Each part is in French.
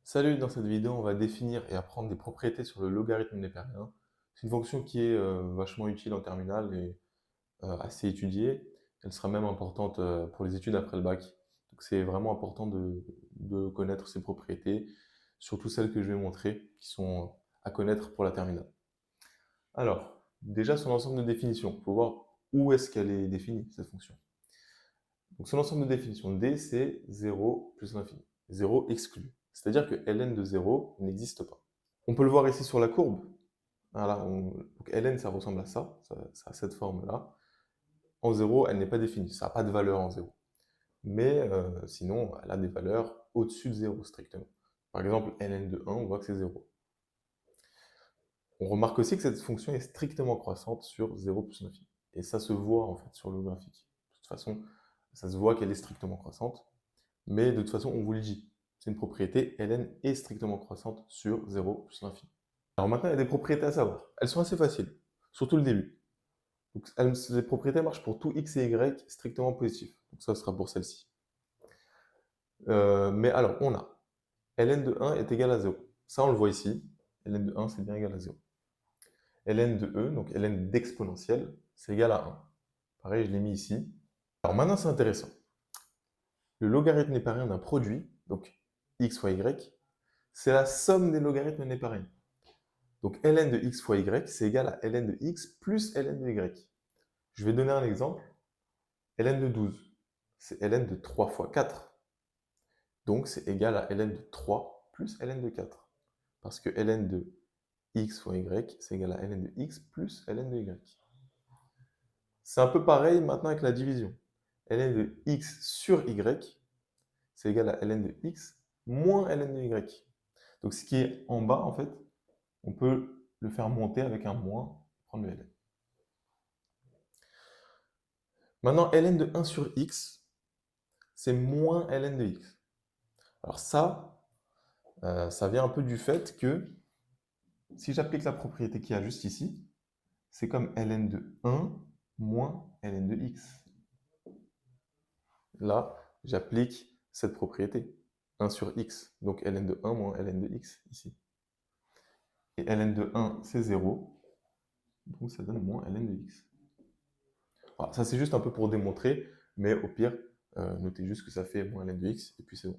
Salut, dans cette vidéo, on va définir et apprendre des propriétés sur le logarithme népérien. C'est une fonction qui est vachement utile en terminale et assez étudiée. Elle sera même importante pour les études après le bac. Donc c'est vraiment important de connaître ces propriétés, surtout celles que je vais montrer, qui sont à connaître pour la terminale. Alors, déjà son ensemble de définitions, il faut voir où est-ce qu'elle est définie, cette fonction. Donc son ensemble de définitions, D, c'est 0 plus l'infini. 0 exclu. C'est-à-dire que ln de 0 n'existe pas. On peut le voir ici sur la courbe. Voilà, donc ln, ça ressemble à ça a cette forme-là. En 0, elle n'est pas définie, ça n'a pas de valeur en 0. Mais sinon, elle a des valeurs au-dessus de 0, strictement. Par exemple, ln de 1, on voit que c'est 0. On remarque aussi que cette fonction est strictement croissante sur 0 plus l'infini. Et ça se voit en fait sur le graphique. De toute façon, ça se voit qu'elle est strictement croissante. Mais de toute façon, on vous le dit. C'est une propriété, ln est strictement croissante sur 0 plus l'infini. Alors maintenant, il y a des propriétés à savoir. Elles sont assez faciles, surtout le début. Donc, ces propriétés marchent pour tout x et y strictement positifs. Donc ça sera pour celle-ci. Mais alors, on a ln de 1 est égal à 0. Ça, on le voit ici. ln de 1, c'est bien égal à 0. ln de e, donc ln d'exponentielle, c'est égal à 1. Pareil, je l'ai mis ici. Alors maintenant, c'est intéressant. Le logarithme népérien d'un produit, donc x fois y, c'est la somme des logarithmes népériens. Donc ln de x fois y, c'est égal à ln de x plus ln de y. Je vais donner un exemple. ln de 12, c'est ln de 3 fois 4. Donc c'est égal à ln de 3 plus ln de 4. Parce que ln de x fois y, c'est égal à ln de x plus ln de y. C'est un peu pareil maintenant avec la division. ln de x sur y, c'est égal à ln de x moins ln de y. Donc ce qui est en bas, en fait, on peut le faire monter avec un moins, prendre le ln. Maintenant, ln de 1 sur x, c'est moins ln de x. Alors ça vient un peu du fait que si j'applique la propriété qu'il y a juste ici, c'est comme ln de 1 moins ln de x. Là, j'applique cette propriété, 1 sur x, donc ln de 1 moins ln de x ici. Et ln de 1, c'est 0, donc ça donne moins ln de x. Alors, ça, c'est juste un peu pour démontrer, mais au pire, notez juste que ça fait moins ln de x, et puis c'est bon.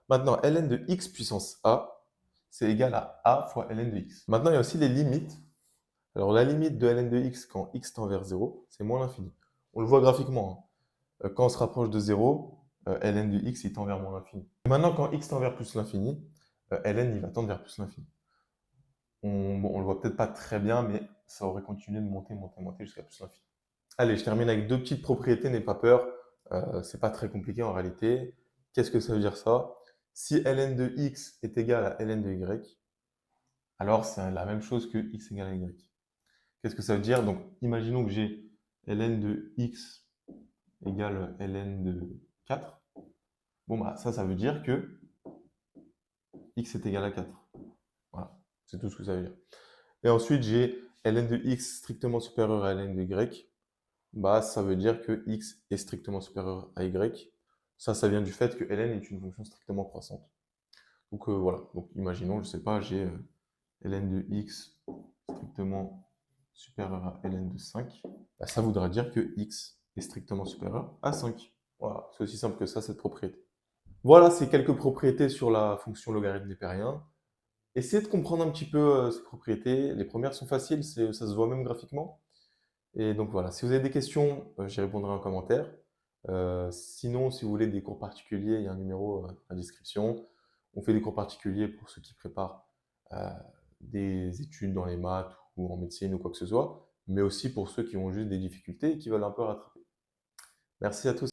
Maintenant, ln de x puissance a, c'est égal à a fois ln de x. Maintenant, il y a aussi les limites. Alors, la limite de ln de x quand x tend vers 0, c'est moins l'infini. On le voit graphiquement, hein. Quand on se rapproche de 0, ln de x, il tend vers moins l'infini. Maintenant, quand x tend vers plus l'infini, ln, il va tendre vers plus l'infini. Bon, on le voit peut-être pas très bien, mais ça aurait continué de monter, monter, monter jusqu'à plus l'infini. Allez, je termine avec deux petites propriétés, n'aie pas peur. C'est pas très compliqué en réalité. Qu'est-ce que ça veut dire ça? Si ln de x est égal à ln de y, alors c'est la même chose que x égale à y. Qu'est-ce que ça veut dire? Donc, imaginons que j'ai ln de x égale ln de 4. Bon, bah ça veut dire que x est égal à 4. Voilà, c'est tout ce que ça veut dire. Et ensuite, j'ai ln de x strictement supérieur à ln de y. Bah, ça veut dire que x est strictement supérieur à y. Ça vient du fait que ln est une fonction strictement croissante. Donc voilà, donc imaginons, je sais pas, j'ai ln de x strictement supérieur à ln de 5. Bah, ça voudra dire que x est strictement supérieur à 5. Voilà, c'est aussi simple que ça, cette propriété. Voilà, c'est quelques propriétés sur la fonction logarithme népérien. Essayez de comprendre un petit peu ces propriétés. Les premières sont faciles, ça se voit même graphiquement. Et donc voilà, si vous avez des questions, j'y répondrai en commentaire. Sinon, si vous voulez des cours particuliers, il y a un numéro dans la description. On fait des cours particuliers pour ceux qui préparent des études dans les maths ou en médecine ou quoi que ce soit, mais aussi pour ceux qui ont juste des difficultés et qui veulent un peu rattraper. Merci à tous.